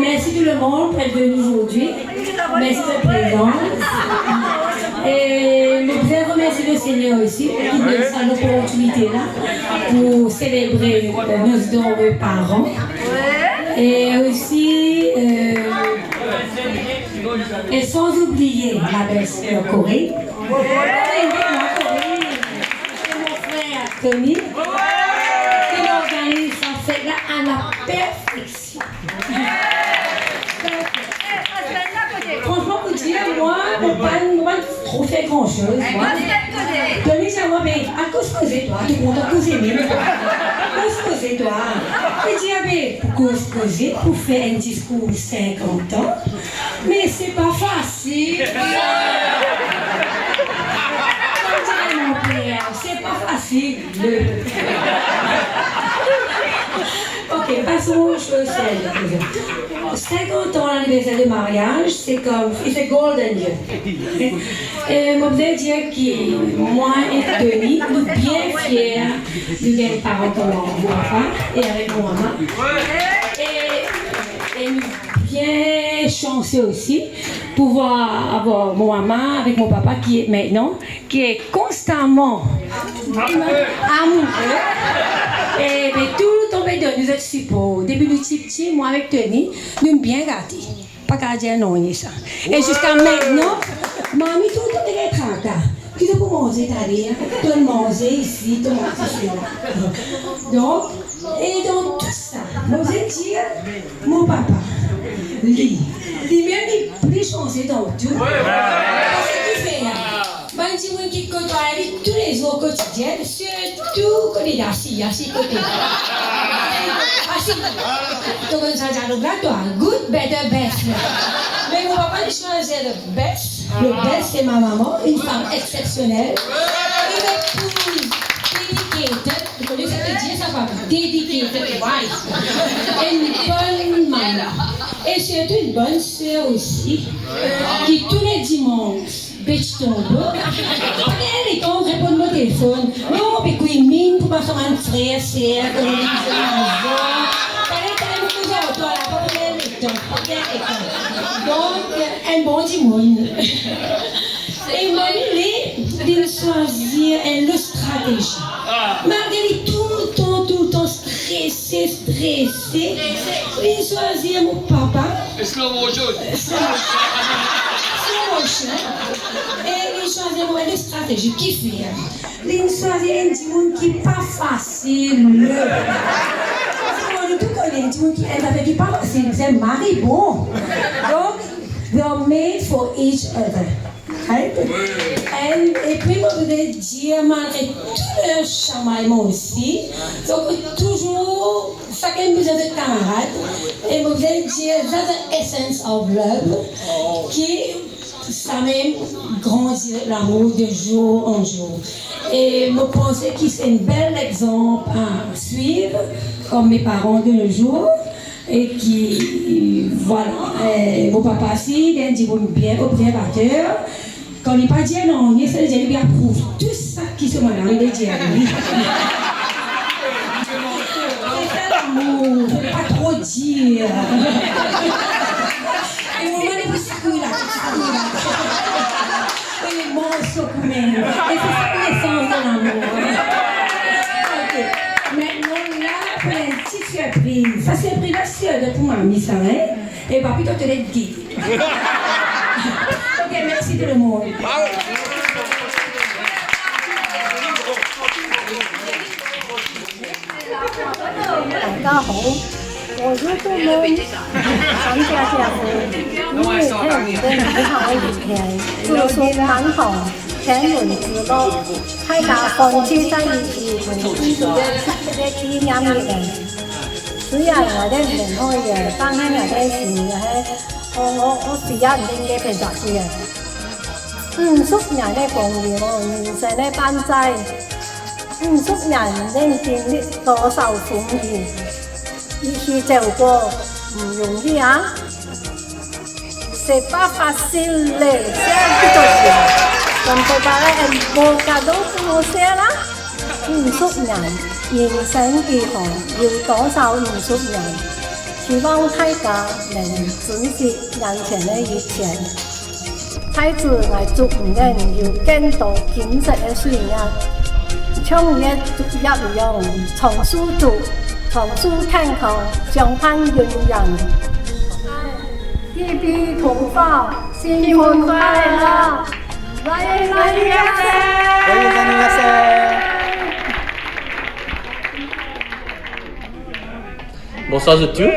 merci tout le monde d'être venu aujourd'hui. Merci de votre présence. Et je voudrais remercier le Seigneur aussi qui nous donne cette opportunité-là pour célébrer nos nombreux parents. Et aussi, et sans oublier la belle Corée. Tony, qui organise sa fête là à la perfection. Franchement, pour dire, moi, je ne peux pas trop faire grand-chose. Tony, ça va bien. À cause de toi, tout le monde a causé même. À cause de toi. Je dis, pour causer, pour faire un discours 50 ans. Mais c'est pas facile. C'est pas facile. Ok, passons aux choses sérieuses. 50 ans l'anniversaire de mariage, c'est comme, c'est golden year. Et je voudrais dire que moi et Denis, nous sommes bien fiers de être parents comme mon papa et avec mon maman. Et nous bien chanceux aussi pouvoir avoir mon maman avec mon papa qui est maintenant, qui est constamment amoureux. Et mais tout le temps de nous êtes support. Début du petit, moi avec Tony, nous sommes bien gâtés. Pas qu'à dire non, ça. Et jusqu'à maintenant, mamie tout le temps est tracas. Qui te pour manger, t'as tout manger ici, tout manger là. Donc, et dans tout ça, moi je dis, mon papa, lui même il plus chanceux dans tout. Parce que tu fais là. Ben, dis moi qui côtoie tous les jours quotidiens, surtout quand il est assis côté. Assis. Donc on s'en dit là, toi, good, better, best. Mais mon papa il choisit le best. Le best c'est ma maman, une femme exceptionnelle, une épouse dedicated. Vous connaissez ce que dit ça, papa? Dedicated wife. Une bonne maman. Et surtout une bonne sœur aussi, qui tous les dimanches, bitch tombe. Elle est quand on répond mon téléphone. Non, mais quoi, mine pour ma faire un frère, sœur, comme on dit, c'est donc, un bon dimanche. Et Marie, il choisir une stratégie. Malgré tout le temps stressé, il choisit mon papa. Slow motion. Et il choisit une stratégie qui fait. Il choisit un dimanche qui n'est pas facile. Tout connaît un dimanche qui n'est pas facile. C'est mari bon. Donc, they are made for each other. Right? Et puis, moi, je voudrais dire, malgré tout le chamaillement aussi, donc toujours, chacun besoin de camarades. Et moi, je voudrais dire, that's the essence of love, qui, ça même grandit l'amour de jour en jour. Et je pense que c'est un bel exemple à suivre, comme mes parents de nos jours. Et qui, voilà, mon papa aussi, il dit bien observateur. Quand il n'est pas dit non, il essaie de dire, il approuve tout ça qui se mélange, il dit oui. C'est ça l'amour, il ne faut pas trop dire. Et mon mari est secoué là, et les morceaux quand même. Et c'est ça l'essence de l'amour. Ok, maintenant là, pour une petite surprise. Ça c'est pris la sœur de pour mamie, ça, hein? Et papi, toi, tu es guidé. Ok, merci tout le monde.我是做梦，参加家会，因为他们的美好的一天，祝福满堂，天伦之乐，大家放弃在一起，一起的纪念日。雖然我哋唔開嘅，但係我哋是我是人哋嘅平常事嘅。熟人嘅共業，人生嘅班際，熟人哋經歷多少風雨，一起走過唔容易啊！c'est pas facile de ser victorioso. Cuando para el bocado como sea啦，熟人。人生幾何要多少唔熟人，希望大家能珍惜眼前的一切。在此，我祝唔人有更多景色的水呀，唱也一样，长寿祝，长寿健康，相盼永远。一笔同发，新婚快乐！来呀！Bonsoir Zotu.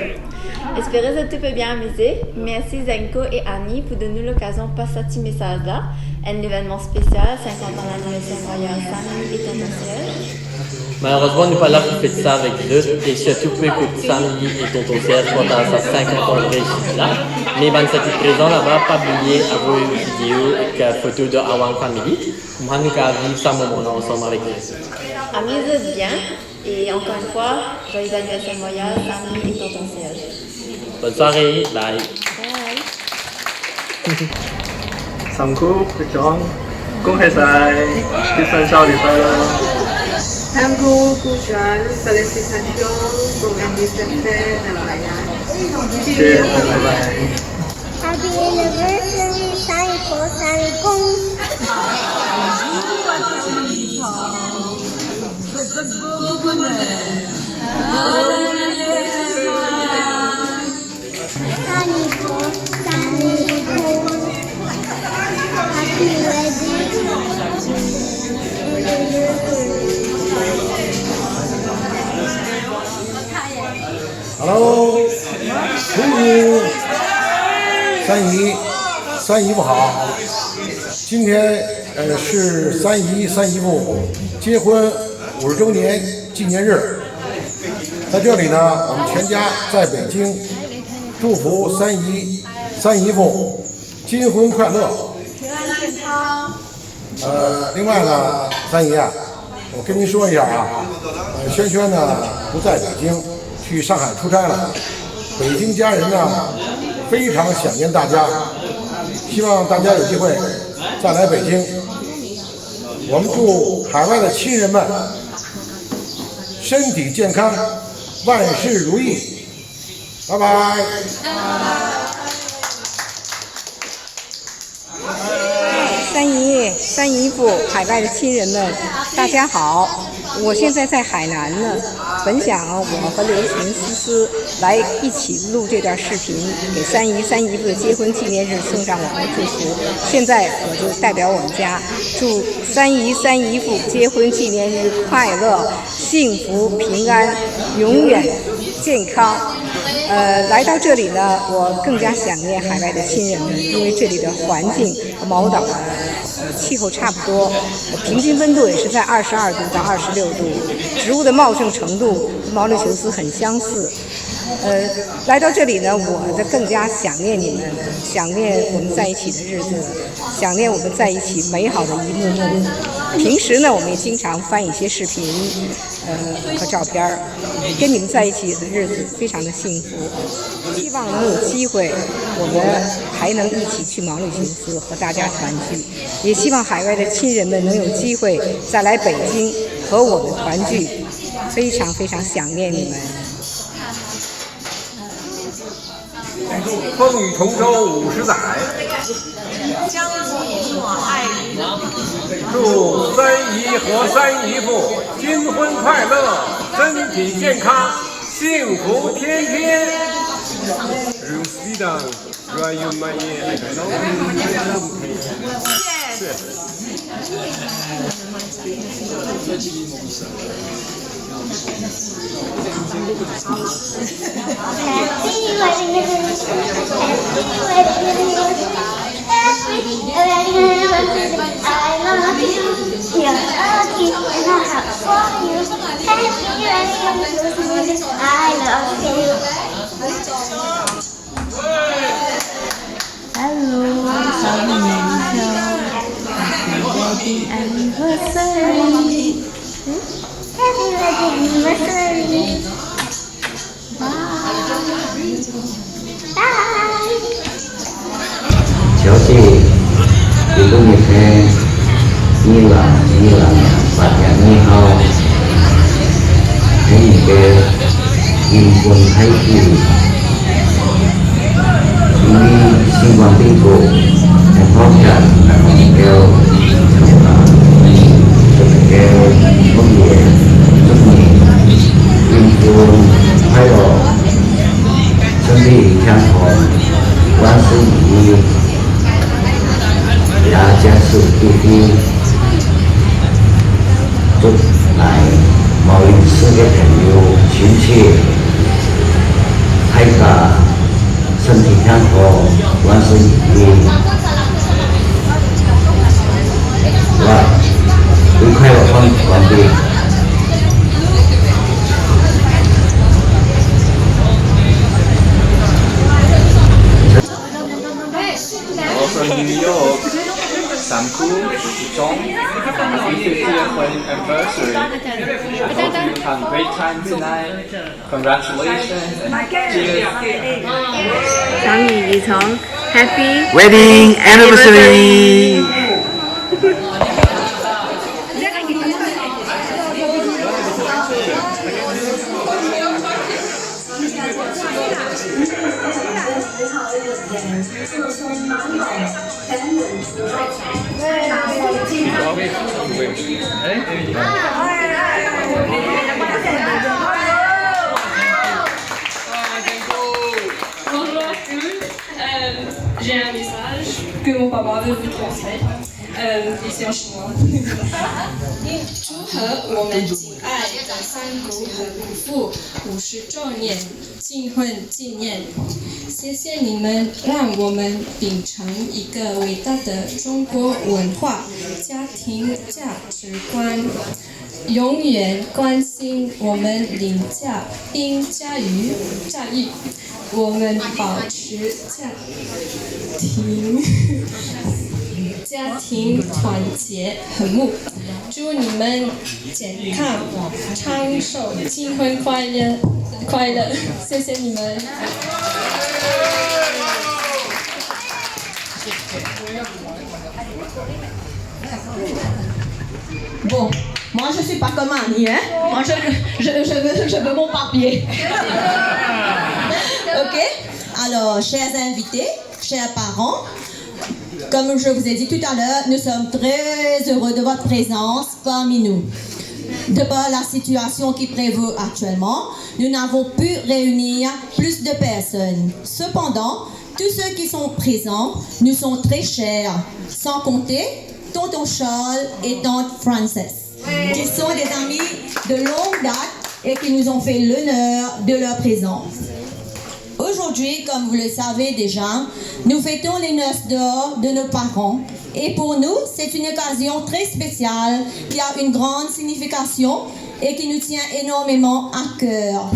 Espérez que tu peux bien amuser. Merci Zenko et Annie pour donner l'occasion de passer ce message-là. Un événement spécial, 50 ans d'anniversaire royal, Samy et tonton Serge. Malheureusement, on n'est pas là pour fêter ça avec eux. Et surtout pour écouter Samy et tonton Serge pendant sa 50 ans de réussite là. Mais van cette présent là-bas, pas oublier à vos vidéos et photos de Awang Family. On va nous vivre ce moment-là ensemble avec eux. Amusez-vous bien. Et encore une fois, joyeux anniversaire royal, Samy et tonton Serge. Bonne soirée, bye. Bye. 辛苦局長，恭喜晒，結婚週年快樂！ Tangguh Kujan, felicitación con el aniversario de la Raya. Cheers，拜拜。 Happy anniversary, Sanko Sankong. Sanko, Sanko. Happy wedding. Hello， 三姨夫好，今天是三姨夫结婚50周年纪念日，在这里呢，我们全家在北京祝福三姨夫金婚快乐，平安健康。另外呢，三姨啊，我跟您说一下啊，轩轩呢不在北京，去上海出差了，北京家人呢非常想念大家，希望大家有机会再来北京。我们祝海外的亲人们身体健康，万事如意，拜拜。三姨夫，海外的亲人们，大家好！我现在在海南呢，本想我和刘群、思思来一起录这段视频，给三姨夫的结婚纪念日送上我们的祝福。现在我就代表我们家，祝三姨夫结婚纪念日快乐，幸福平安，永远健康。来到这里呢，我更加想念海外的亲人们，因为这里的环境和毛岛气候差不多，平均温度也是在22度到26度，植物的茂盛程度和毛里求斯很相似。来到这里呢，我就更加想念你们，想念我们在一起的日子，想念我们在一起美好的一幕幕。平时呢，我们也经常翻一些视频，和照片，跟你们在一起的日子非常的幸福。希望能有机会，我们还能一起去毛里求斯和大家团聚，也希望海外的亲人们能有机会再来北京和我们团聚，非常非常想念你们。风雨同舟50载，相信我爱你。祝三姨和三姨夫金婚快乐，身体健康，幸福天天。Hello, happy anniversary. Happy wedding anniversary. Bye. 小姐，你跟你看，你老发现你好，给你个银婚开始。Xin quang tinh thủ thành phố Trần kêu kêu tốt nghiệp tốt nghiệp yên phương thái độ thân thị trang hồn quan sư ý đã gia sự kỳ thi chúc lại mọi sự kết thành yêu chính trị hay cả thân thị trang hồn quan sư ý và愉快的完毕。我 from New York, Samku, John, happy 50th wedding anniversary. I hope you have a great time tonight. Congratulations and cheers. 小米雨桐 Happy Wedding anniversary. Bonjour à tous, j'ai un message que mon papa veut vous transmettre, et c'est en chinois. 祝贺我们敬爱的三姑和姑父50周年订婚纪念，谢谢你们让我们秉承一个伟大的中国文化家庭价值观，永远关心我们邻家并教育我们保持家庭团结和睦，祝你们健康长寿，新婚快乐！谢谢你们。Bon, moi je suis pas comme Annie, hein. Moi je veux mon papier. Ok. Alors, chers invités, chers parents, comme je vous ai dit tout à l'heure, nous sommes très heureux de votre présence parmi nous. De par la situation qui prévaut actuellement, nous n'avons pu réunir plus de personnes. Cependant, tous ceux qui sont présents nous sont très chers, sans compter tonton Charles et tante Frances, qui sont des amis de longue date et qui nous ont fait l'honneur de leur présence. Aujourd'hui, comme vous le savez déjà, nous fêtons les noces d'or de nos parents. Et pour nous, c'est une occasion très spéciale qui a une grande signification et qui nous tient énormément à cœur.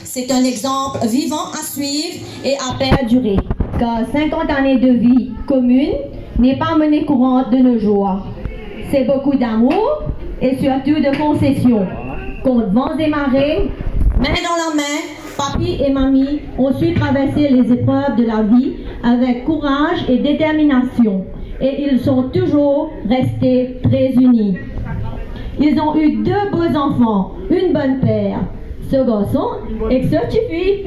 C'est un exemple vivant à suivre et à perdurer, car 50 années de vie commune n'est pas monnaie courante de nos jours. C'est beaucoup d'amour et surtout de concessions. Contre vents et marées, main dans la main, papy et mamie ont su traverser les épreuves de la vie avec courage et détermination. Et ils sont toujours restés très unis. Ils ont eu 2 beaux enfants, une bonne paire. Ce garçon et que cette fille.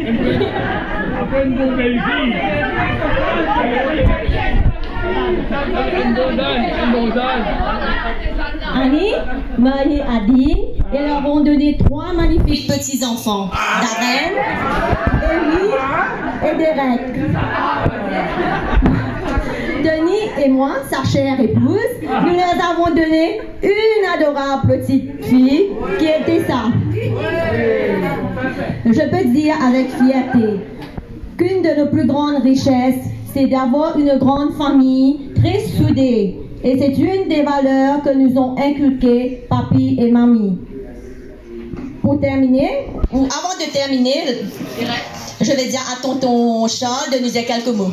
Annie, Marie, Adine, et leur ont donné 3 magnifiques petits-enfants, Darren, Élie et Derek. Denis et moi, sa chère épouse, nous leur avons donné une adorable petite fille qui était ça. Je peux dire avec fierté qu'une de nos plus grandes richesses, c'est d'avoir une grande famille très soudée. Et c'est une des valeurs que nous ont inculquées papy et mamie. Pour terminer, ou avant de terminer, je vais dire à tonton Charles de nous dire quelques mots.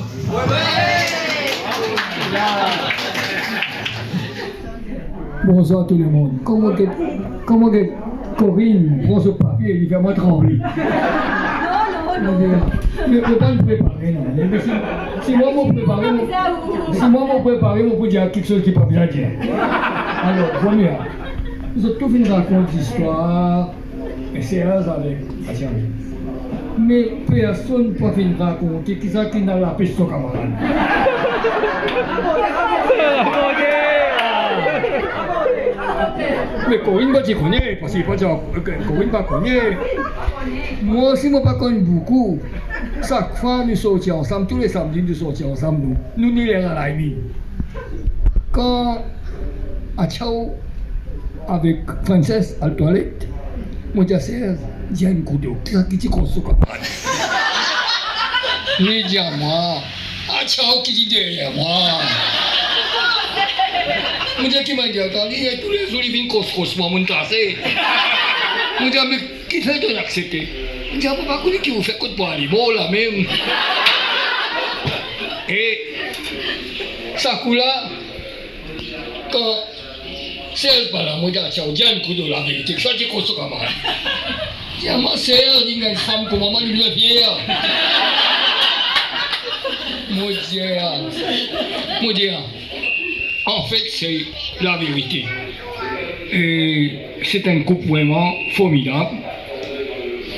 Bonsoir tout le monde. Comment que Corinne prend ce papier et il fait moi trembler? Je ne peux pas me préparer, non. Si moi me préparer, on peut dire quelque chose qui n'est pas bien dire. Alors, première, nous avons tout fait une raconte d'histoire et séance avec Asian. Mais personne ne peut venir raconter qui ça qui n'a la peste au camarade. Mais Corinne, tu connais, parce que Corinne pas connaît. Moi aussi, je ne connais pas beaucoup. Chaque fois, nous sortions ensemble, tous les samedis, nous sortions ensemble, nous n'y les amis. Quand à Tchao, avec Frances à la toilette, moi j'ai dit, un coup d'eau, qui dit qu'on se camarade. Il dit à moi, à Tchao qui dit derrière moi. Moi j'ai qui m'a dit, tous les jours ils viennent cos moi mon tassé. Moi j'ai mais qui fait de l'accepter. Moi j'ai pas connu qui vous fait coup de poing à là même. Et ça coup là, quand c'est pas là, moi j'ai un coup de la vérité, ça dit qu'on se camarade. J'ai ma sœur, il y a une femme comme maman, il est fière. Moi dis, en fait, c'est la vérité. Et c'est un couple vraiment formidable.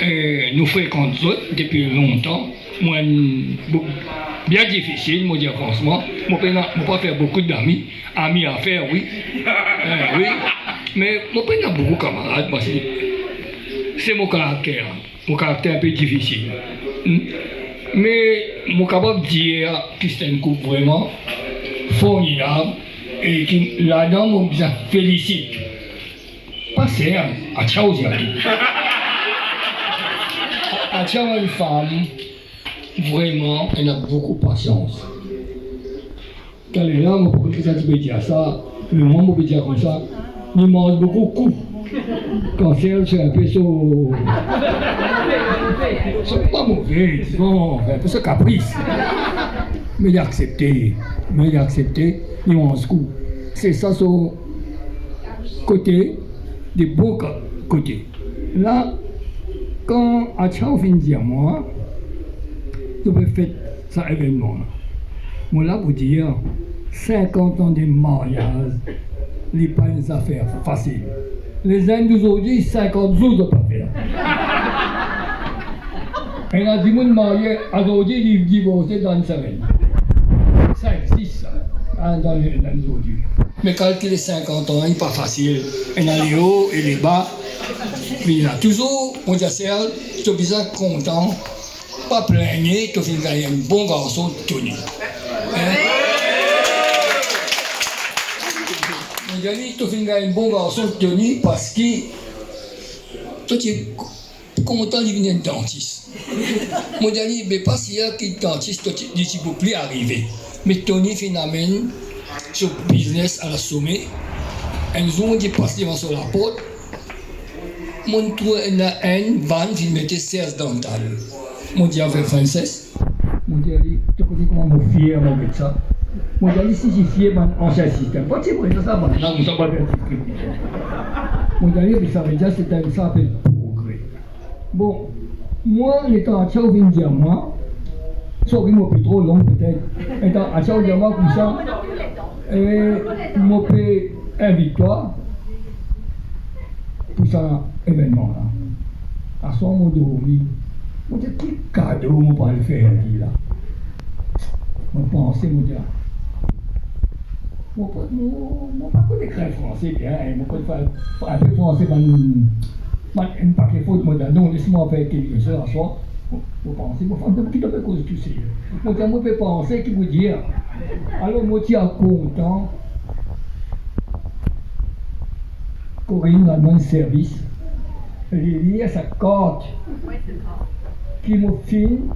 Et nous fréquentons depuis longtemps. Moi, bien difficile, moi dire franchement. Moi, je ne peux pas faire beaucoup d'amis. Amis à faire, oui. Oui. Mais moi, je n'ai pas beaucoup de camarades parce que c'est mon caractère. Mon caractère un peu difficile. Mais je suis capable de dire que c'est un couple vraiment formidable. Et qui, là-dedans, je me félicite. Pas c'est à Tchao, j'ai dit. À Tchao, une femme, vraiment, elle a beaucoup de patience. Quand elle est là, on peut dire ça, le monde peut dire comme ça, il mange beaucoup de coups. Quand c'est un peu so. C'est pas mauvais, non, un peu ce caprice. Mais il a accepté, il mange coup. C'est ça son côté, des beaux côtés. Là, quand à Tchao vient dire moi, je vais faire cet événement. Moi là, pour dire, 50 ans de mariage, n'est pas une affaire facile. Les Indes d'aujourd'hui, 50 jours de pas faire. Et a 10 000 mariés, aujourd'hui, ils divorcent dans une semaine. 5, 6, dans les Indes d'aujourd'hui. Mais calculer 50 ans, il n'est pas facile. Il y a les hauts et les bas. Mais il y a toujours, on dit à Serge, je suis bien content, pas plaigner, tu finis gagner un bon garçon tenu. Je dis, tu finis gagner un bon garçon tenu parce que tu es content de venir un dentiste. Moi, je dis, mais pas s'il y a un dentiste, tu ne peux plus arriver. Mais Tony finalement, ce business à la sommet, un jour, il passe devant sur la porte. Mon tour est un van qui mettait 16 dental. Mon dieu avec Frances. Mon dieu, tu connais comment me fier avec ça. Mon dieu, si j'ai fier mon ancien système, pas si vous êtes ça, maintenant vous savez pas faire ce mon dieu, vous savez déjà, c'est un simple progrès. Bon, moi, l'étant à Tchao vient dire moi, sauf qu'il m'a fait trop long peut-être. Étant à Tchao dire moi comme ça, et m'a fait une victoire pour cet événement-là. À ce moment dormi, je me dis, quel cadeau on va le faire là. Je pensais, je me dis, je ne pas écrire français bien, je ne peux pas faire un peu français, un paquet faute, non, laisse-moi faire quelque chose à soi. Je pensais, je fais un petit peu de cause de tout ça. Je peux penser, qui vous dire. Alors, je suis content. Corinne a demandé service. Elle est à sa carte qui me filme,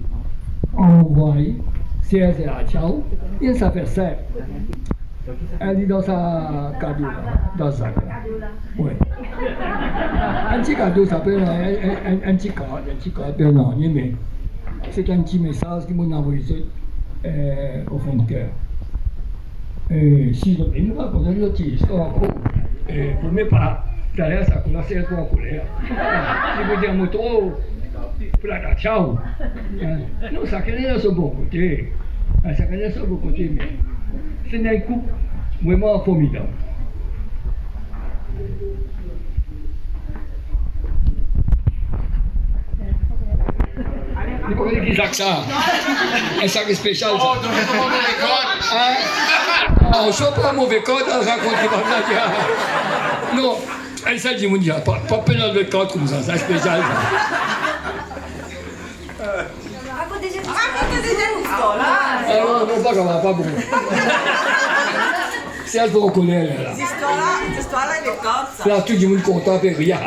envoie, Serge à Tchao, et ça fait ça. Elle est dans sa cadeau, dans sa cadeau. Oui. Un petit cadeau, ça peut être un petit cadeau, mais c'est un petit message qui m'a envoyé au fond de cœur. Si je ne pas poser le petit histoire, pour mes pas, derrière ça commence à être en colère. Si vous dites moto, pour la Tchao. Non, ça connaît sur bon côté. Ça connaît sur bon côté, mais c'est un coup vraiment formidable. Il faut qu'il dise ça. Un sac spécial. Oh, donc je te demande des codes. Ah, on ne pas mauvais code, on raconte pas. Non, elle s'est dit, mon Dieu, pas peine de code comme ça, c'est spécial. Racontez des histoires là. Non, pas grave, pas bon. C'est elle pour reconnaître là. Cette histoire-là, elle est comme ça. Là, tout le monde content, puis rien.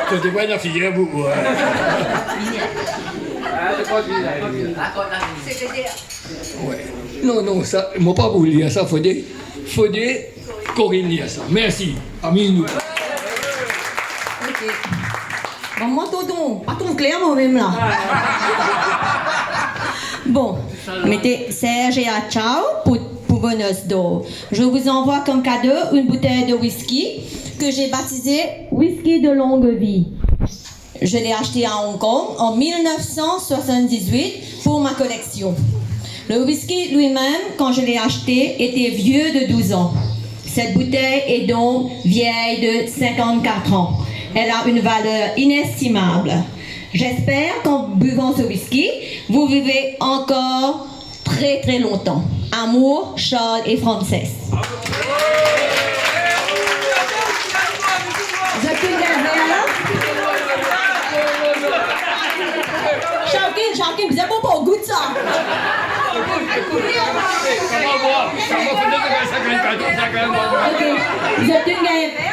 Tu devrais la fille, vous. Ouais. Non, ça, moi pas vous lire ça, faut dire Corinne lire ça. Merci, amis nous. Ok. Bon, moi, tonton, pas ton clair, moi-même là. Bon, mettez Serge et Ciao pour bonus d'or. Je vous envoie comme cadeau une bouteille de whisky que j'ai baptisée Whisky de longue vie. Je l'ai acheté à Hong Kong en 1978 pour ma collection. Le whisky lui-même, quand je l'ai acheté, était vieux de 12 ans. Cette bouteille est donc vieille de 54 ans. Elle a une valeur inestimable. J'espère qu'en buvant ce whisky, vous vivez encore très très longtemps. Amour, Charles et Frances. Chacun, vous avez pas au goût de ça. Ok,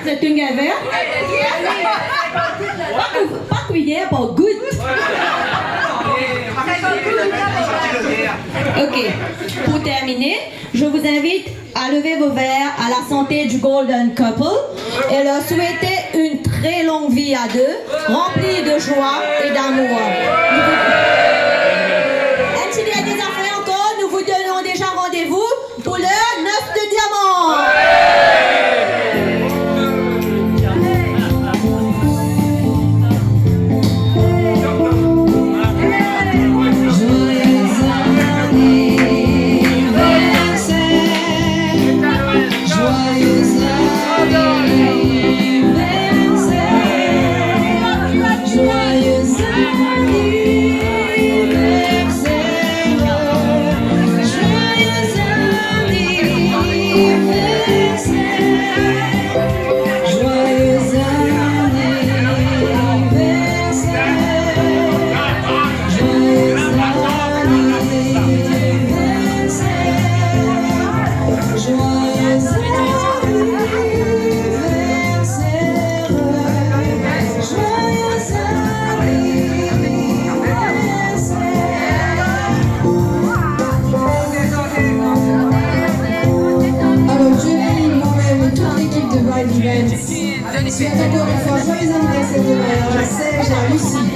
vous êtes une gavère. Pas cuillère, pas goût. Ok, pour terminer, je vous invite à lever vos verres à la santé du Golden Couple et leur souhaiter une très longue vie à deux, remplie de joie et d'amour. Et s'il y a des affaires encore, nous vous donnons déjà rendez-vous pour le 9 de diamant. Souhaite encore une fois joyeux anniversaire de mariage à Serge et à Lucie.